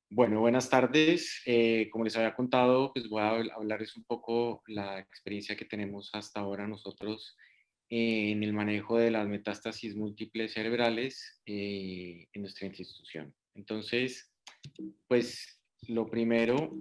Bueno, buenas tardes. Como les había contado, pues voy a hablarles un poco la experiencia que tenemos hasta ahora nosotros en el manejo de las metástasis múltiples cerebrales en nuestra institución. Entonces, pues lo primero,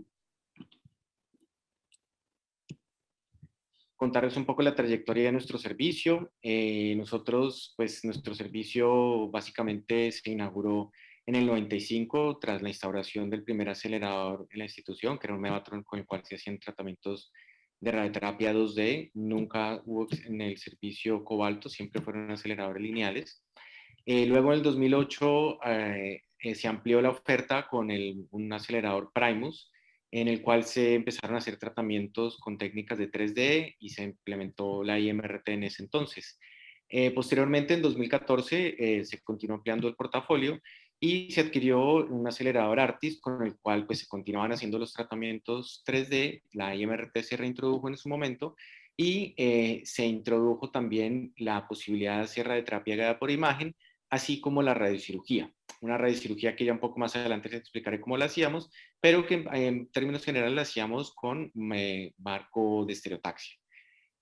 contarles un poco la trayectoria de nuestro servicio. Nuestro servicio básicamente se inauguró en el 95 tras la instauración del primer acelerador en la institución, que era un Mevatron con el cual se hacían tratamientos de radioterapia 2D. Nunca hubo en el servicio cobalto, siempre fueron aceleradores lineales. Luego en el 2008 se amplió la oferta con un acelerador Primus, en el cual se empezaron a hacer tratamientos con técnicas de 3D y se implementó la IMRT en ese entonces. Posteriormente, en 2014, se continuó ampliando el portafolio y se adquirió un acelerador Artis con el cual pues, se continuaban haciendo los tratamientos 3D. La IMRT se reintrodujo en su momento y se introdujo también la posibilidad de hacer radioterapia guiada por imagen, así como la radiocirugía. Una radiocirugía que ya un poco más adelante les explicaré cómo la hacíamos, pero que en términos generales la hacíamos con marco de estereotaxia.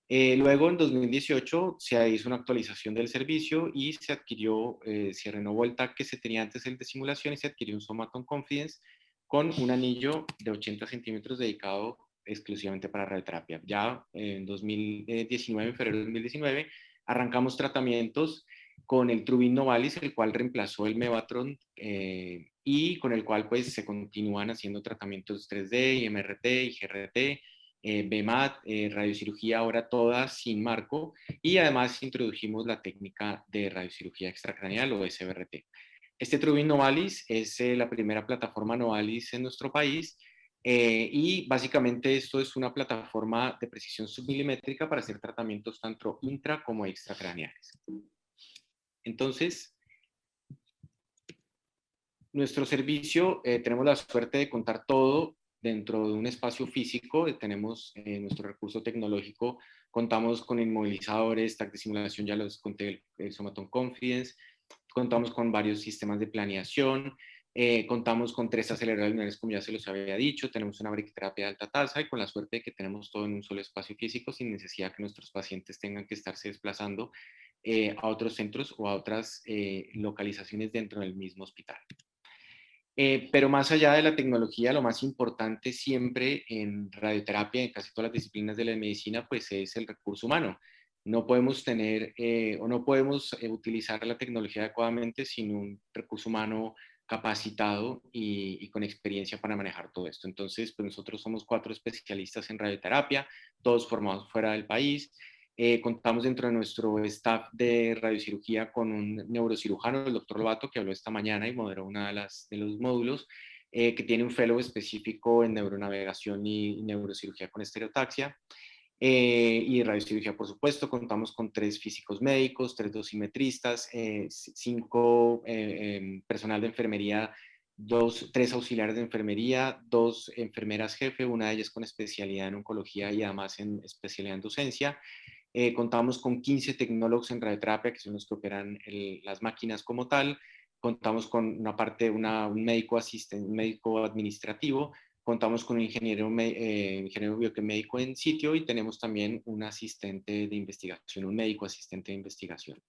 Luego, en 2018, se hizo una actualización del servicio y se adquirió, se renovó el TAC que se tenía antes, el de simulación, y se adquirió un Somaton Confidence con un anillo de 80 centímetros dedicado exclusivamente para radioterapia. Ya en 2019, en febrero de 2019, arrancamos tratamientos con el Trubin Novalis, el cual reemplazó el Mevatron y con el cual pues se continúan haciendo tratamientos 3D, IMRT, IGRT, BMAT, radiocirugía, ahora todas sin marco, y además introdujimos la técnica de radiocirugía extracraneal o SBRT. Este Trubin Novalis es la primera plataforma Novalis en nuestro país, y básicamente esto es una plataforma de precisión submilimétrica para hacer tratamientos tanto intra como extracraneales. Entonces, nuestro servicio, tenemos la suerte de contar todo dentro de un espacio físico. Tenemos nuestro recurso tecnológico, contamos con inmovilizadores, TAC de simulación, ya los conté, el Somaton Confidence, contamos con varios sistemas de planeación, contamos con 3 aceleradores lineales, como ya se los había dicho, tenemos una briquiterapia de alta tasa y con la suerte de que tenemos todo en un solo espacio físico sin necesidad que nuestros pacientes tengan que estarse desplazando a otros centros o a otras localizaciones dentro del mismo hospital. Pero más allá de la tecnología, lo más importante siempre en radioterapia, en casi todas las disciplinas de la medicina, pues es el recurso humano. No podemos tener o no podemos utilizar la tecnología adecuadamente sin un recurso humano capacitado y con experiencia para manejar todo esto. Entonces, pues nosotros somos 4 especialistas en radioterapia, todos formados fuera del país. Contamos dentro de nuestro staff de radiocirugía con un neurocirujano, el doctor Lobato, que habló esta mañana y moderó uno de los módulos, que tiene un fellow específico en neuronavegación y neurocirugía con estereotaxia. Y radiocirugía, por supuesto. Contamos con 3 físicos médicos, 3 dosimetristas, 5 personal de enfermería, 3 auxiliares de enfermería, 2 enfermeras jefe, una de ellas con especialidad en oncología y además en especialidad en docencia. Contamos con 15 tecnólogos en radioterapia, que son los que operan las máquinas como tal. Contamos con una parte, un médico asistente, un médico administrativo. Contamos con un ingeniero biomédico en sitio y tenemos también un asistente de investigación, un médico asistente de investigación.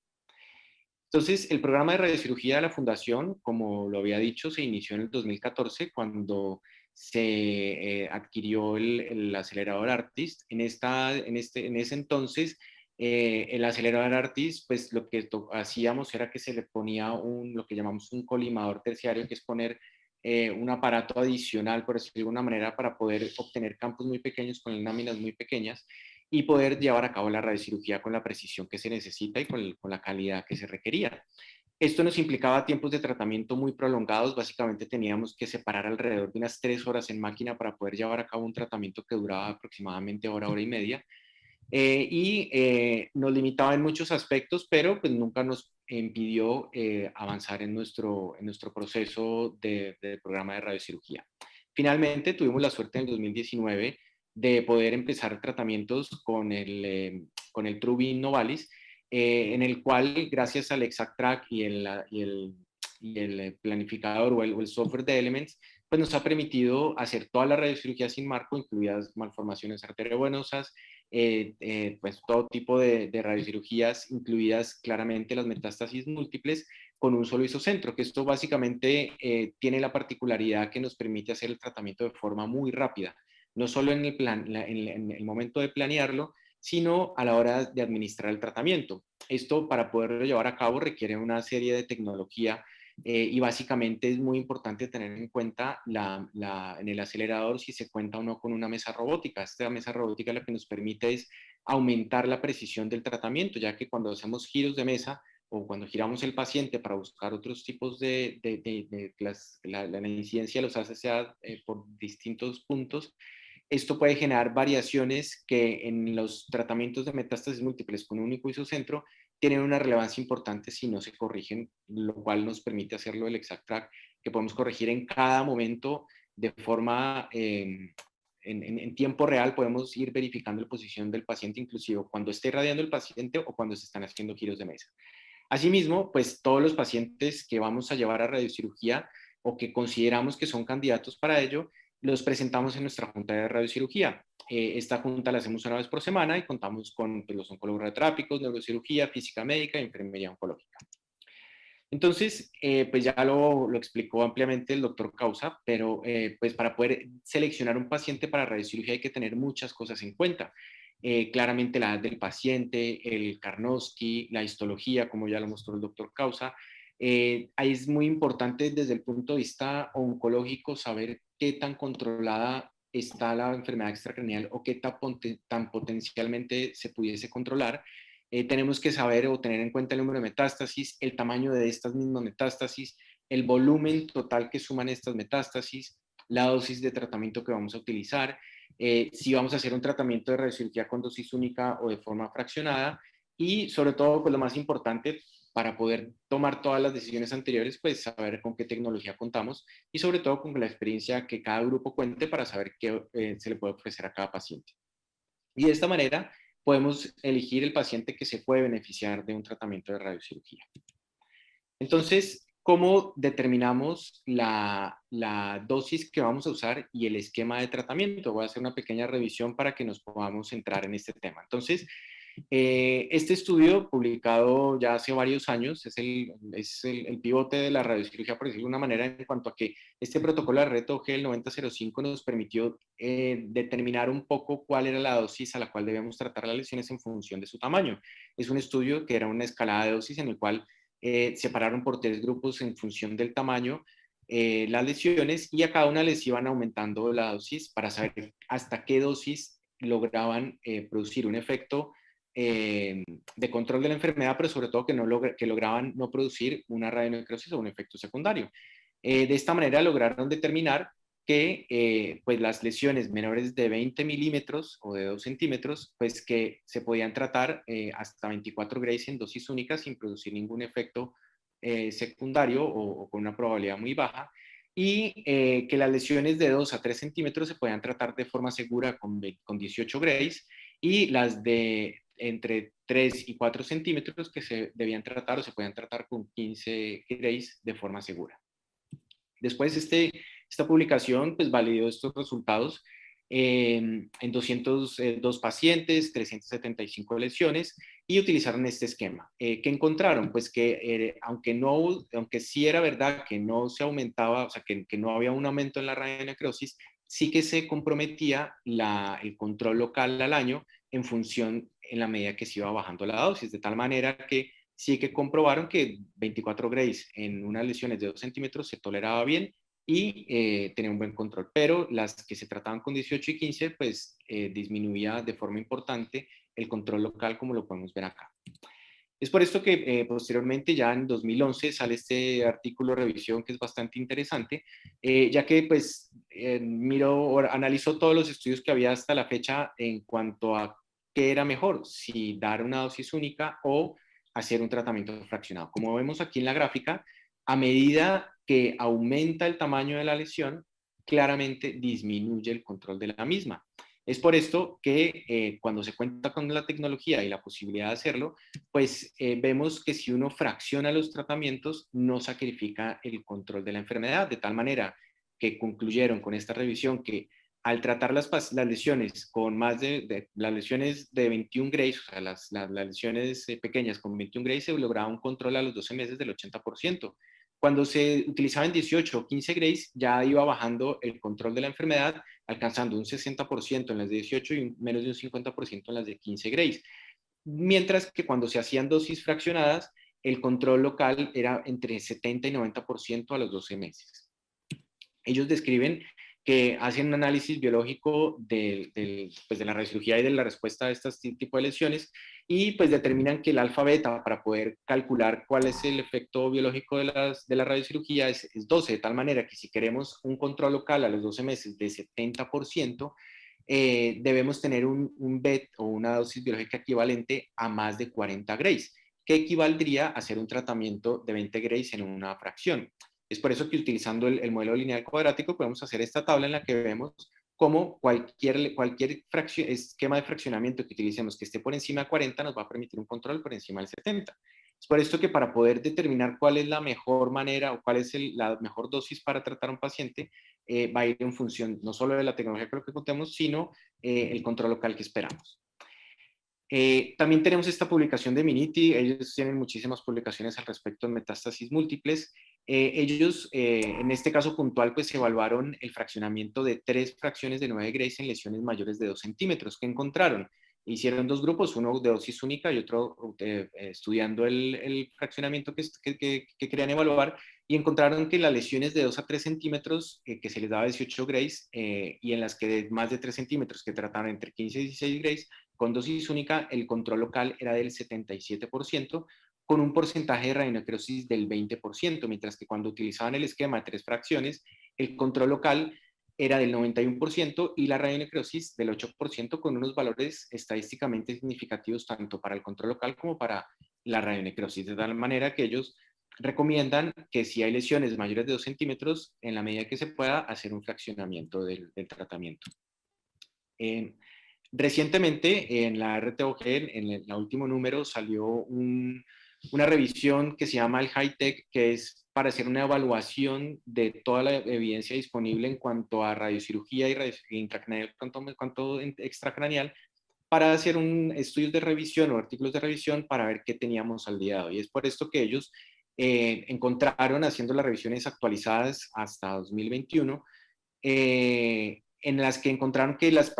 Entonces, el programa de radiocirugía de la Fundación, como lo había dicho, se inició en el 2014 cuando se adquirió el acelerador Artist. En ese entonces, el acelerador Artist, pues lo que hacíamos era que se le ponía lo que llamamos un colimador terciario, que es poner un aparato adicional, por decirlo de alguna manera, para poder obtener campos muy pequeños con láminas muy pequeñas y poder llevar a cabo la radiocirugía con la precisión que se necesita y con la calidad que se requería. Esto nos implicaba tiempos de tratamiento muy prolongados. Básicamente teníamos que separar alrededor de unas 3 horas en máquina para poder llevar a cabo un tratamiento que duraba aproximadamente hora, hora y media. Nos limitaba en muchos aspectos, pero pues nunca nos impidió avanzar en nuestro proceso de programa de radiocirugía. Finalmente, tuvimos la suerte en el 2019 de poder empezar tratamientos con el Trubin Novalis, en el cual, gracias al ExactTrack y el planificador o el software de Elements, pues nos ha permitido hacer toda la radiocirugía sin marco, incluidas malformaciones arteriovenosas, pues todo tipo de radiocirugías, incluidas claramente las metástasis múltiples, con un solo isocentro, que esto básicamente tiene la particularidad que nos permite hacer el tratamiento de forma muy rápida, no solo en en el momento de planearlo, sino a la hora de administrar el tratamiento. Esto, para poderlo llevar a cabo, requiere una serie de tecnología y básicamente es muy importante tener en cuenta en el acelerador si se cuenta o no con una mesa robótica. Esta mesa robótica lo que nos permite es aumentar la precisión del tratamiento, ya que cuando hacemos giros de mesa o cuando giramos el paciente para buscar otros tipos la incidencia de los ACCA por distintos puntos, esto puede generar variaciones que en los tratamientos de metástasis múltiples con un único isocentro tienen una relevancia importante si no se corrigen, lo cual nos permite hacerlo el Exact Track, que podemos corregir en cada momento de forma, en tiempo real, podemos ir verificando la posición del paciente, inclusive cuando esté radiando el paciente o cuando se están haciendo giros de mesa. Asimismo, pues todos los pacientes que vamos a llevar a radiocirugía o que consideramos que son candidatos para ello, los presentamos en nuestra junta de radiocirugía. Esta junta la hacemos una vez por semana y contamos con pues, los oncólogos radiotrápicos, neurocirugía, física médica y enfermería oncológica. Entonces, pues ya lo explicó ampliamente el doctor Causa, pero pues para poder seleccionar un paciente para radiocirugía hay que tener muchas cosas en cuenta. Claramente la edad del paciente, el Karnofsky, la histología, como ya lo mostró el doctor Causa. Ahí es muy importante desde el punto de vista oncológico saber qué tan controlada está la enfermedad extracranial o qué tan potencialmente se pudiese controlar. Tenemos que saber o tener en cuenta el número de metástasis, el tamaño de estas mismas metástasis, el volumen total que suman estas metástasis, la dosis de tratamiento que vamos a utilizar, si vamos a hacer un tratamiento de radiocirugía con dosis única o de forma fraccionada y sobre todo, pues lo más importante para poder tomar todas las decisiones anteriores, pues saber con qué tecnología contamos y sobre todo con la experiencia que cada grupo cuente para saber qué se le puede ofrecer a cada paciente. Y de esta manera podemos elegir el paciente que se puede beneficiar de un tratamiento de radiocirugía. Entonces, ¿cómo determinamos la dosis que vamos a usar y el esquema de tratamiento? Voy a hacer una pequeña revisión para que nos podamos centrar en este tema. Entonces, este estudio, publicado ya hace varios años, es el pivote de la radiocirugía, por decirlo de una manera, en cuanto a que este protocolo de reto GL9005 nos permitió determinar un poco cuál era la dosis a la cual debíamos tratar las lesiones en función de su tamaño. Es un estudio que era una escalada de dosis en el cual separaron por 3 grupos en función del tamaño las lesiones y a cada una les iban aumentando la dosis para saber hasta qué dosis lograban producir un efecto de control de la enfermedad, pero sobre todo que lograban no producir una radionecrosis o un efecto secundario. De esta manera lograron determinar que pues las lesiones menores de 20 milímetros o de 2 centímetros, pues que se podían tratar hasta 24 grays en dosis únicas sin producir ningún efecto secundario o con una probabilidad muy baja, y que las lesiones de 2 a 3 centímetros se podían tratar de forma segura con 18 grays, y las de entre 3 y 4 centímetros que se debían tratar o se podían tratar con 15 grays de forma segura. Después esta publicación pues validó estos resultados en 202 pacientes, 375 lesiones, y utilizaron este esquema. ¿Qué encontraron? Pues que aunque sí era verdad que no se aumentaba, o sea, que no había un aumento en la radionecrosis, sí que se comprometía el control local al año en función en la medida que se iba bajando la dosis, de tal manera que sí que comprobaron que 24 grays en unas lesiones de 2 centímetros se toleraba bien y tenía un buen control, pero las que se trataban con 18 y 15, pues disminuía de forma importante el control local, como lo podemos ver acá. Es por esto que posteriormente, ya en 2011, sale este artículo de revisión que es bastante interesante, ya que pues analizó todos los estudios que había hasta la fecha en cuanto a qué era mejor, si dar una dosis única o hacer un tratamiento fraccionado. Como vemos aquí en la gráfica, a medida que aumenta el tamaño de la lesión, claramente disminuye el control de la misma. Es por esto que cuando se cuenta con la tecnología y la posibilidad de hacerlo, pues vemos que si uno fracciona los tratamientos, no sacrifica el control de la enfermedad, de tal manera que concluyeron con esta revisión que al tratar las lesiones con más las lesiones de 21 Grays, o sea, las lesiones pequeñas con 21 Grays, se lograba un control a los 12 meses del 80%. Cuando se utilizaban 18 o 15 Grays, ya iba bajando el control de la enfermedad, alcanzando un 60% en las de 18 y menos de un 50% en las de 15 Grays. Mientras que cuando se hacían dosis fraccionadas, el control local era entre 70 y 90% a los 12 meses. Ellos describen que hacen un análisis biológico pues de la radiocirugía y de la respuesta a este tipo de lesiones y pues determinan que el alfa beta para poder calcular cuál es el efecto biológico de la radiocirugía es 12, de tal manera que si queremos un control local a los 12 meses de 70%, debemos tener un BET o una dosis biológica equivalente a más de 40 Grays, que equivaldría a hacer un tratamiento de 20 Grays en una fracción. Es por eso que utilizando el modelo lineal cuadrático podemos hacer esta tabla en la que vemos cómo cualquier esquema de fraccionamiento que utilicemos que esté por encima de 40 nos va a permitir un control por encima del 70. Es por esto que para poder determinar cuál es la mejor manera o cuál es la mejor dosis para tratar a un paciente, va a ir en función no solo de la tecnología que contemos, sino el control local que esperamos. También tenemos esta publicación de Miniti, ellos tienen muchísimas publicaciones al respecto de metástasis múltiples. Ellos, en este caso puntual, pues evaluaron el fraccionamiento de 3 fracciones de 9 Grays en lesiones mayores de 2 centímetros que encontraron. Hicieron 2 grupos, uno de dosis única y otro estudiando el fraccionamiento que querían evaluar, y encontraron que las lesiones de 2 a 3 centímetros que se les daba 18 Grays y en las que de más de 3 centímetros que trataban entre 15 y 16 Grays, con dosis única, el control local era del 77%, con un porcentaje de radionecrosis del 20%, mientras que cuando utilizaban el esquema de 3 fracciones, el control local era del 91% y la radionecrosis del 8%, con unos valores estadísticamente significativos tanto para el control local como para la radionecrosis, de tal manera que ellos recomiendan que si hay lesiones mayores de 2 centímetros, en la medida que se pueda, hacer un fraccionamiento del tratamiento. Recientemente en la RTOG, en el último número, salió una revisión que se llama el High-Tech, que es para hacer una evaluación de toda la evidencia disponible en cuanto a radiocirugía y radiocirugía intracraneal, cuanto extracraneal, para hacer estudios de revisión o artículos de revisión para ver qué teníamos al día de hoy. Es por esto que ellos encontraron, haciendo las revisiones actualizadas hasta 2021, en las que encontraron que las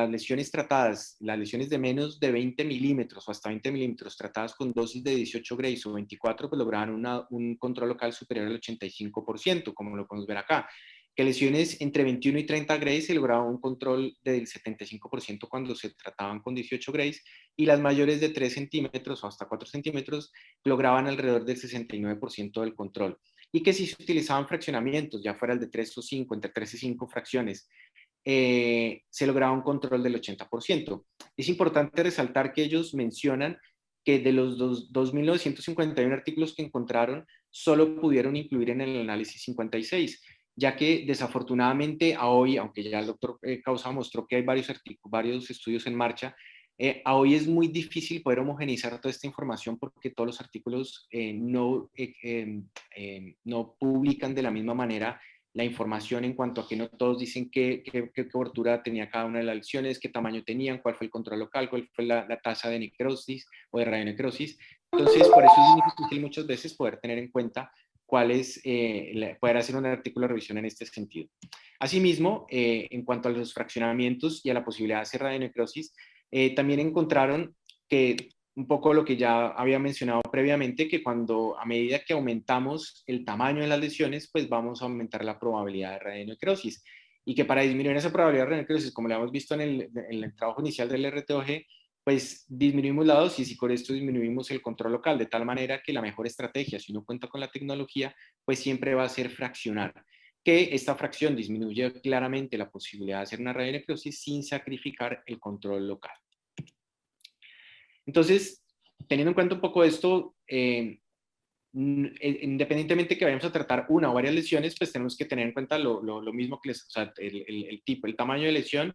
lesiones tratadas, las lesiones de menos de 20 milímetros o hasta 20 milímetros tratadas con dosis de 18 Grays o 24, pues lograban un control local superior al 85%, como lo podemos ver acá. Que lesiones entre 21 y 30 Grays se lograba un control del 75% cuando se trataban con 18 Grays, y las mayores de 3 centímetros o hasta 4 centímetros lograban alrededor del 69% del control. Y que si se utilizaban fraccionamientos, ya fuera el de 3 o 5, entre 3 y 5 fracciones, se lograba un control del 80%. Es importante resaltar que ellos mencionan que de los 2.951 artículos que encontraron, solo pudieron incluir en el análisis 56, ya que desafortunadamente a hoy, aunque ya el doctor Causa mostró que hay varios estudios en marcha, a hoy es muy difícil poder homogeneizar toda esta información porque todos los artículos no publican de la misma manera la información en cuanto a que no todos dicen qué cobertura tenía cada una de las lesiones, qué tamaño tenían, cuál fue el control local, cuál fue la tasa de necrosis o de radionecrosis. Entonces, por eso es muy difícil muchas veces poder tener en cuenta poder hacer un artículo de revisión en este sentido. Asimismo, en cuanto a los fraccionamientos y a la posibilidad de hacer radionecrosis, también encontraron que un poco lo que ya había mencionado previamente, que a medida que aumentamos el tamaño de las lesiones, pues vamos a aumentar la probabilidad de radionecrosis. Y que para disminuir esa probabilidad de radionecrosis, como lo hemos visto en el trabajo inicial del RTOG, pues disminuimos la dosis y con esto disminuimos el control local, de tal manera que la mejor estrategia, si uno cuenta con la tecnología, pues siempre va a ser fraccionar. Que esta fracción disminuye claramente la posibilidad de hacer una radionecrosis sin sacrificar el control local. Entonces, teniendo en cuenta un poco esto, independientemente que vayamos a tratar una o varias lesiones, pues tenemos que tener en cuenta lo mismo que o sea, el tipo, el tamaño de lesión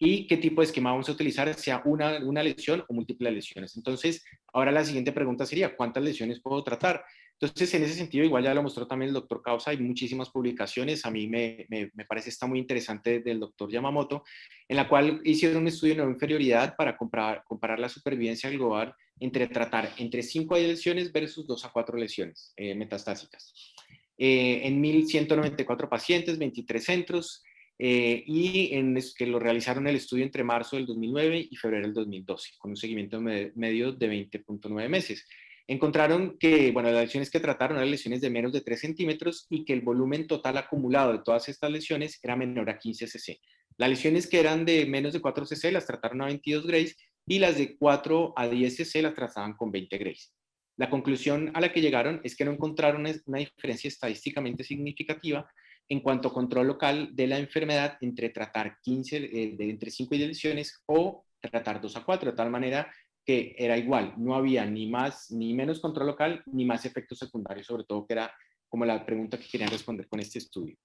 y qué tipo de esquema vamos a utilizar, sea una lesión o múltiples lesiones. Entonces, ahora la siguiente pregunta sería, ¿cuántas lesiones puedo tratar? Entonces, en ese sentido, igual ya lo mostró también el doctor Causa, hay muchísimas publicaciones, a mí me parece está muy interesante del doctor Yamamoto, en la cual hicieron un estudio de no inferioridad para comparar la supervivencia global entre tratar entre 5 lesiones versus 2 a 4 lesiones metastásicas. En 1.194 pacientes, 23 centros, que lo realizaron el estudio entre marzo del 2009 y febrero del 2012, con un seguimiento medio de 20.9 meses. Encontraron que, bueno, las lesiones que trataron eran lesiones de menos de 3 centímetros y que el volumen total acumulado de todas estas lesiones era menor a 15 cc. Las lesiones que eran de menos de 4 cc las trataron a 22 grays y las de 4 a 10 cc las trataban con 20 grays. La conclusión a la que llegaron es que no encontraron una diferencia estadísticamente significativa en cuanto a control local de la enfermedad entre tratar entre 5 y 10 lesiones o tratar 2 a 4, de tal manera que era igual, no había ni más ni menos control local ni más efectos secundarios, sobre todo que era como la pregunta que querían responder con este estudio.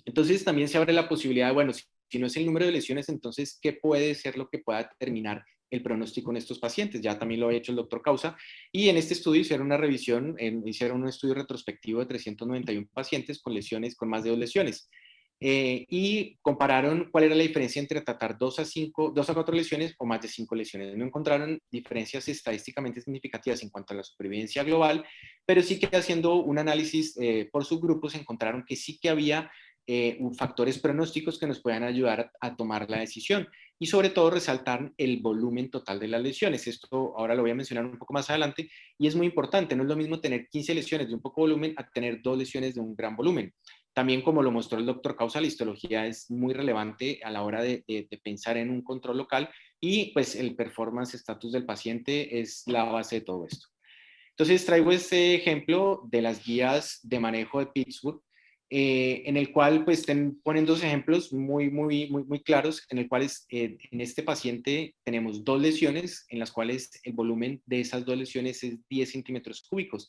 Entonces también se abre la posibilidad de, bueno, si no es el número de lesiones, entonces, ¿qué puede ser lo que pueda determinar el pronóstico en estos pacientes? Ya también lo ha hecho el doctor Causa. Y en este estudio hicieron una revisión, hicieron un estudio retrospectivo de 391 pacientes con lesiones, con más de 2 lesiones. Y compararon cuál era la diferencia entre tratar 2 a 4 lesiones o más de 5 lesiones. No encontraron diferencias estadísticamente significativas en cuanto a la supervivencia global, pero sí que haciendo un análisis por subgrupos encontraron que sí que había factores pronósticos que nos puedan ayudar a tomar la decisión y sobre todo resaltar el volumen total de las lesiones. Esto ahora lo voy a mencionar un poco más adelante y es muy importante, no es lo mismo tener 15 lesiones de un poco volumen a tener 2 lesiones de un gran volumen. También, como lo mostró el doctor Causa, la histología es muy relevante a la hora de pensar en un control local y pues el performance status del paciente es la base de todo esto. Entonces traigo este ejemplo de las guías de manejo de Pittsburgh, en el cual pues ponen dos ejemplos muy claros, en el cual en este paciente tenemos 2 lesiones, en las cuales el volumen de esas 2 lesiones es 10 centímetros cúbicos.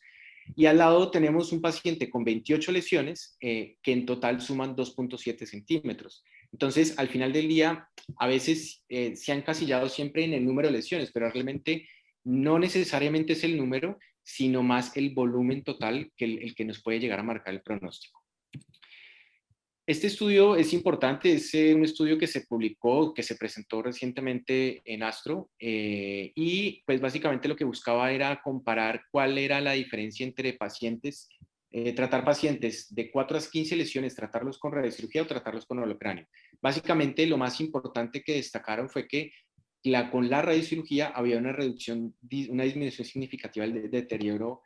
Y al lado tenemos un paciente con 28 lesiones que en total suman 2.7 centímetros. Entonces, al final del día, a veces se han encasillado siempre en el número de lesiones, pero realmente no necesariamente es el número, sino más el volumen total que el que nos puede llegar a marcar el pronóstico. Este estudio es importante, es un estudio que se publicó, que se presentó recientemente en Astro, y pues básicamente lo que buscaba era comparar cuál era la diferencia entre pacientes, tratar pacientes de 4 a 15 lesiones, tratarlos con radiocirugía o tratarlos con holocráneo. Básicamente lo más importante que destacaron fue que con la radiocirugía había una reducción, una disminución significativa del deterioro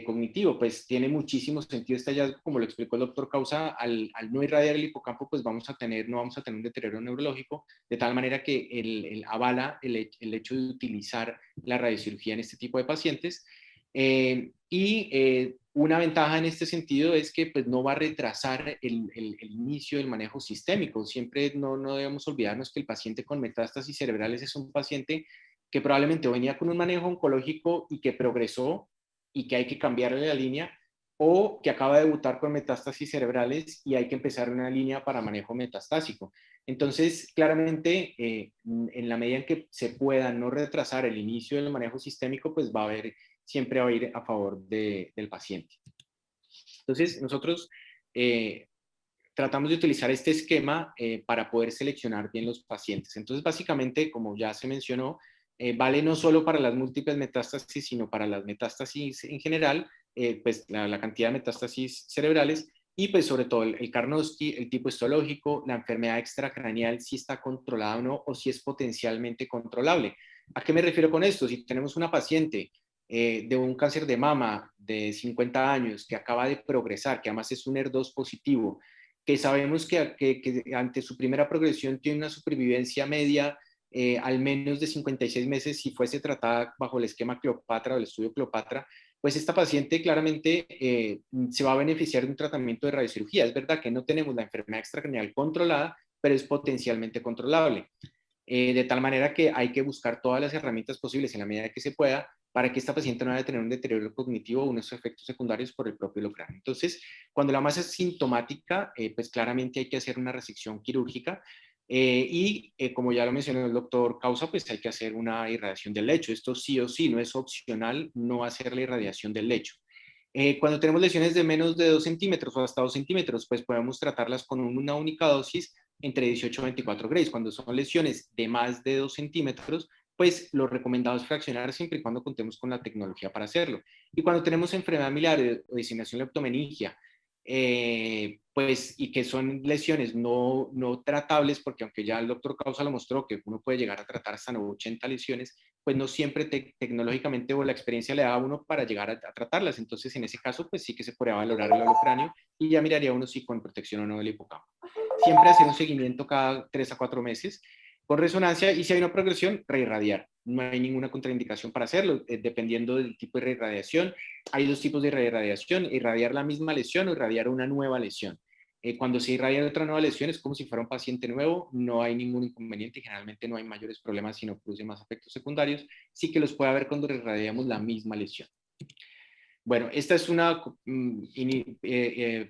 cognitivo. Pues tiene muchísimo sentido este hallazgo, como lo explicó el doctor Causa, al no irradiar el hipocampo, pues no vamos a tener un deterioro neurológico, de tal manera que avala el hecho de utilizar la radiocirugía en este tipo de pacientes. Una ventaja en este sentido es que pues, no va a retrasar el inicio del manejo sistémico. Siempre no debemos olvidarnos que el paciente con metástasis cerebrales es un paciente que probablemente venía con un manejo oncológico y que progresó y que hay que cambiarle la línea, o que acaba de debutar con metástasis cerebrales y hay que empezar una línea para manejo metastásico. Entonces, claramente, en la medida en que se pueda no retrasar el inicio del manejo sistémico, pues siempre va a ir a favor del paciente. Entonces, nosotros tratamos de utilizar este esquema para poder seleccionar bien los pacientes. Entonces, básicamente, como ya se mencionó, vale no solo para las múltiples metástasis, sino para las metástasis en general, pues la cantidad de metástasis cerebrales y pues sobre todo el Karnofsky, el tipo histológico, la enfermedad extracraneal, si está controlada o no, o si es potencialmente controlable. ¿A qué me refiero con esto? Si tenemos una paciente de un cáncer de mama de 50 años que acaba de progresar, que además es un ER2 positivo, que sabemos que ante su primera progresión tiene una supervivencia media al menos de 56 meses si fuese tratada bajo el esquema Cleopatra o el estudio Cleopatra, pues esta paciente claramente se va a beneficiar de un tratamiento de radiocirugía. Es verdad que no tenemos la enfermedad extracraneal controlada, pero es potencialmente controlable. De tal manera que hay que buscar todas las herramientas posibles en la medida que se pueda para que esta paciente no vaya a tener un deterioro cognitivo o unos efectos secundarios por el propio holocráneo. Entonces, cuando la masa es sintomática, pues claramente hay que hacer una resección quirúrgica como ya lo mencionó el doctor Causa, pues hay que hacer una irradiación del lecho. Esto sí o sí, no es opcional no hacer la irradiación del lecho. Cuando tenemos lesiones de menos de 2 centímetros o hasta 2 centímetros, pues podemos tratarlas con una única dosis entre 18 y 24 grays. Cuando son lesiones de más de 2 centímetros, pues lo recomendado es fraccionar siempre y cuando contemos con la tecnología para hacerlo. Y cuando tenemos enfermedad miliar o diseminación leptomeningia, pues, y que son lesiones no tratables, porque aunque ya el doctor Causa lo mostró que uno puede llegar a tratar hasta 80 lesiones, pues no siempre tecnológicamente o la experiencia le da a uno para llegar a tratarlas. Entonces, en ese caso, pues sí que se podría valorar el holocráneo y ya miraría uno si con protección o no del hipocampo. Siempre hacer un seguimiento cada 3 a 4 meses con resonancia, y si hay una progresión, reirradiar. No hay ninguna contraindicación para hacerlo, dependiendo del tipo de reirradiación. Hay dos tipos de reirradiación: irradiar la misma lesión o irradiar una nueva lesión. Cuando se irradia otra nueva lesión es como si fuera un paciente nuevo, no hay ningún inconveniente, generalmente no hay mayores problemas, sino produce más efectos secundarios. Sí que los puede haber cuando irradiamos la misma lesión. Bueno, esta es una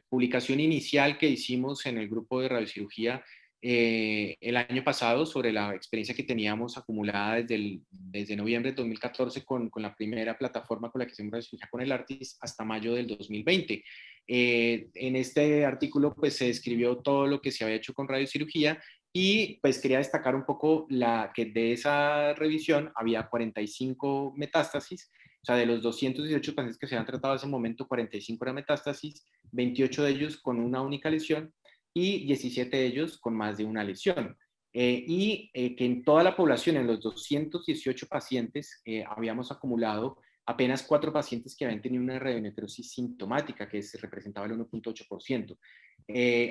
publicación inicial que hicimos en el grupo de radiocirugía el año pasado sobre la experiencia que teníamos acumulada desde noviembre de 2014 con la primera plataforma con la que hicimos radiocirugía con el ARTIS hasta mayo del 2020. En este artículo pues se describió todo lo que se había hecho con radiocirugía, y pues quería destacar un poco que de esa revisión había 45 metástasis. O sea, de los 218 pacientes que se habían tratado en ese momento, 45 eran metástasis, 28 de ellos con una única lesión y 17 de ellos con más de una lesión. Que en toda la población, en los 218 pacientes, habíamos acumulado apenas 4 pacientes que habían tenido una radionecrosis sintomática, que se representaba el 1.8%.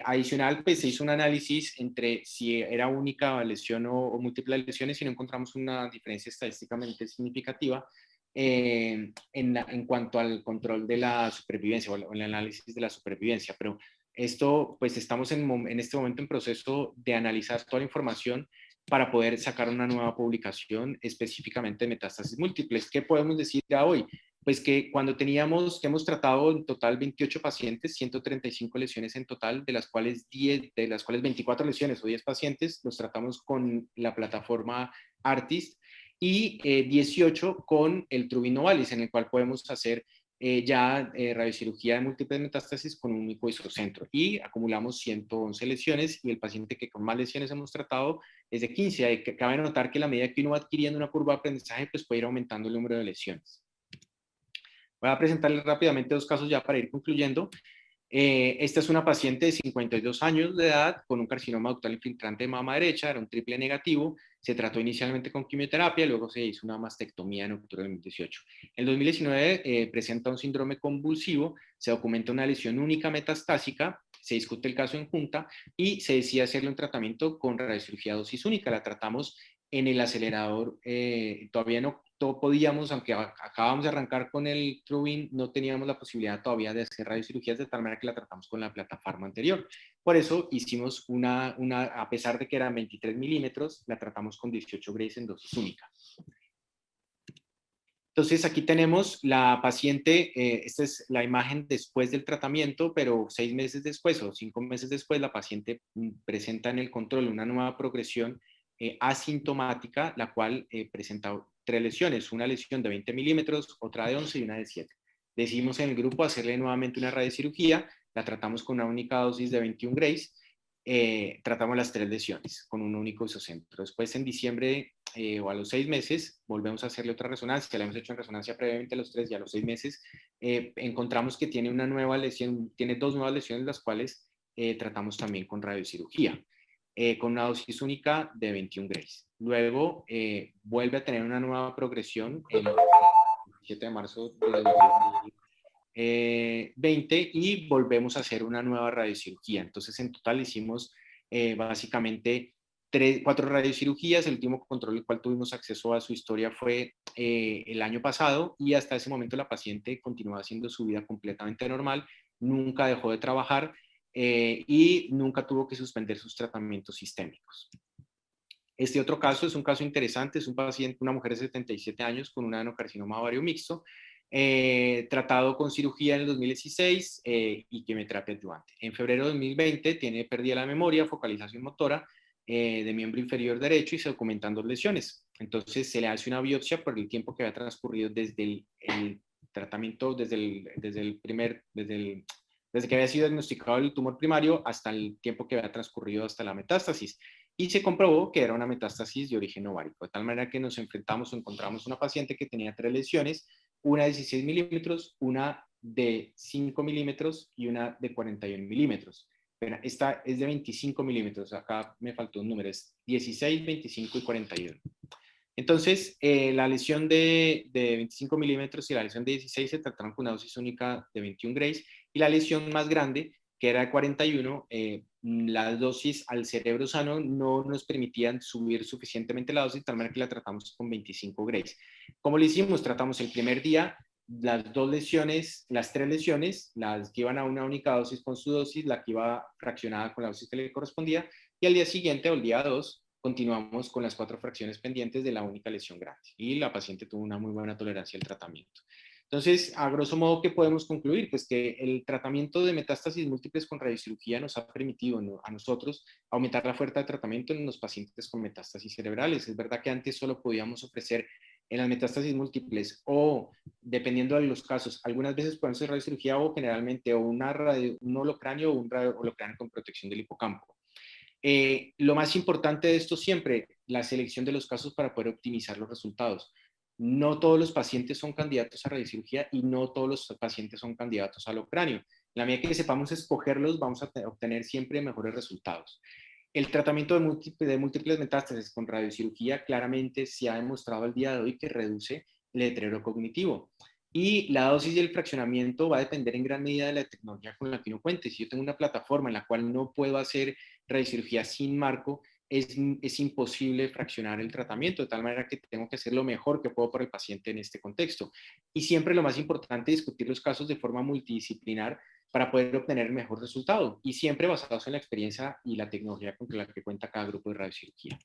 Adicional, pues se hizo un análisis entre si era única lesión o múltiples lesiones, y no encontramos una diferencia estadísticamente significativa en cuanto al control de la supervivencia o el análisis de la supervivencia. Pero esto, pues estamos en este momento en proceso de analizar toda la información para poder sacar una nueva publicación específicamente de metástasis múltiples. ¿Qué podemos decir ya hoy? Pues que cuando hemos tratado en total 28 pacientes, 135 lesiones en total, de las cuales 24 lesiones o 10 pacientes los tratamos con la plataforma ARTIS, y 18 con el Truvinovalis, en el cual podemos hacer radiocirugía de múltiples metástasis con un único isocentro, y acumulamos 111 lesiones, y el paciente que con más lesiones hemos tratado es de 15. Cabe notar que a la medida que uno va adquiriendo una curva de aprendizaje, pues puede ir aumentando el número de lesiones. Voy a presentarles rápidamente dos casos ya para ir concluyendo. Esta es una paciente de 52 años de edad con un carcinoma ductal infiltrante de mama derecha, era un triple negativo. Se trató inicialmente con quimioterapia, luego se hizo una mastectomía en octubre de 2018. En 2019 presenta un síndrome convulsivo, se documenta una lesión única metastásica, se discute el caso en junta y se decide hacerle un tratamiento con radiocirugía dosis única. La tratamos en el acelerador, todavía no podíamos, aunque acabamos de arrancar con el TrueBeam, no teníamos la posibilidad todavía de hacer radiocirugías, de tal manera que la tratamos con la plataforma anterior. Por eso hicimos a pesar de que eran 23 milímetros, la tratamos con 18 grays en dosis única. Entonces aquí tenemos la paciente, esta es la imagen después del tratamiento, pero 6 meses después o 5 meses después, la paciente presenta en el control una nueva progresión asintomática, la cual presenta 3 lesiones, una lesión de 20 milímetros, otra de 11 y una de 7. Decidimos en el grupo hacerle nuevamente una radiocirugía, la tratamos con una única dosis de 21 grays, tratamos las 3 lesiones con un único isocentro. Después, en diciembre o a los 6 meses, volvemos a hacerle otra resonancia. La hemos hecho en resonancia previamente a los 3 y a los 6 meses encontramos que tiene una nueva lesión, tiene 2 nuevas lesiones, las cuales tratamos también con radiocirugía, con una dosis única de 21 grays. Luego vuelve a tener una nueva progresión el 7 de marzo de 2020 y volvemos a hacer una nueva radiocirugía. Entonces, en total hicimos básicamente 4 radiocirugías. El último control al cual tuvimos acceso a su historia fue el año pasado, y hasta ese momento la paciente continuaba haciendo su vida completamente normal, nunca dejó de trabajar y nunca tuvo que suspender sus tratamientos sistémicos. Este otro caso es un caso interesante, es un paciente, una mujer de 77 años con un adenocarcinoma ovario mixto, tratado con cirugía en el 2016 y quimioterapia adyuvante. En febrero de 2020 tiene pérdida de la memoria, focalización motora de miembro inferior derecho y se documentan 2 lesiones. Entonces se le hace una biopsia por el tiempo que había transcurrido desde tratamiento desde que había sido diagnosticado el tumor primario hasta el tiempo que había transcurrido hasta la metástasis. Y se comprobó que era una metástasis de origen ovárico, de tal manera que nos encontramos una paciente que tenía 3 lesiones, una de 16 milímetros, una de 5 milímetros y una de 41 milímetros. Pero esta es de 25 milímetros, acá me faltó un número, es 16, 25 y 41. Entonces, la lesión de 25 milímetros y la lesión de 16 se trataron con una dosis única de 21 grays, y la lesión más grande, que era de 41, la dosis al cerebro sano no nos permitían subir suficientemente la dosis, de tal manera que la tratamos con 25 grays. ¿Cómo lo hicimos? Tratamos el primer día las 2 lesiones, las 3 lesiones, las que iban a una única dosis con su dosis, la que iba fraccionada con la dosis que le correspondía, y al día siguiente, o el día 2, continuamos con las 4 fracciones pendientes de la única lesión grande. Y la paciente tuvo una muy buena tolerancia al tratamiento. Entonces, a grosso modo, ¿qué podemos concluir? Pues que el tratamiento de metástasis múltiples con radiocirugía nos ha permitido a nosotros aumentar la oferta de tratamiento en los pacientes con metástasis cerebrales. Es verdad que antes solo podíamos ofrecer en las metástasis múltiples o, dependiendo de los casos, algunas veces podemos hacer radiocirugía o generalmente un holocráneo o un holocráneo con protección del hipocampo. Lo más importante de esto siempre, la selección de los casos para poder optimizar los resultados. No todos los pacientes son candidatos a radiocirugía y no todos los pacientes son candidatos a holocráneo. En la medida que sepamos escogerlos, vamos a obtener siempre mejores resultados. El tratamiento de múltiples metástasis con radiocirugía claramente se ha demostrado al día de hoy que reduce el deterioro cognitivo. Y la dosis y el fraccionamiento va a depender en gran medida de la tecnología con la que uno cuente. Si yo tengo una plataforma en la cual no puedo hacer radiocirugía sin marco, es imposible fraccionar el tratamiento, de tal manera que tengo que hacer lo mejor que puedo para el paciente en este contexto. Y siempre lo más importante es discutir los casos de forma multidisciplinar para poder obtener el mejor resultado, y siempre basados en la experiencia y la tecnología con la que cuenta cada grupo de radiocirugía.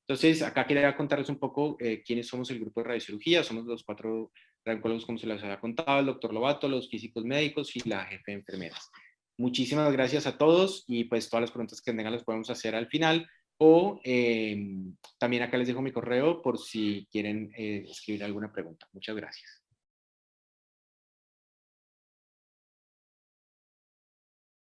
Entonces, acá quería contarles un poco quiénes somos el grupo de radiocirugía. Somos los 4 radiólogos, como se les había contado, el doctor Lobato, los físicos médicos y la jefe de enfermeras. Muchísimas gracias a todos, y pues todas las preguntas que tengan las podemos hacer al final, o también acá les dejo mi correo por si quieren escribir alguna pregunta. Muchas gracias.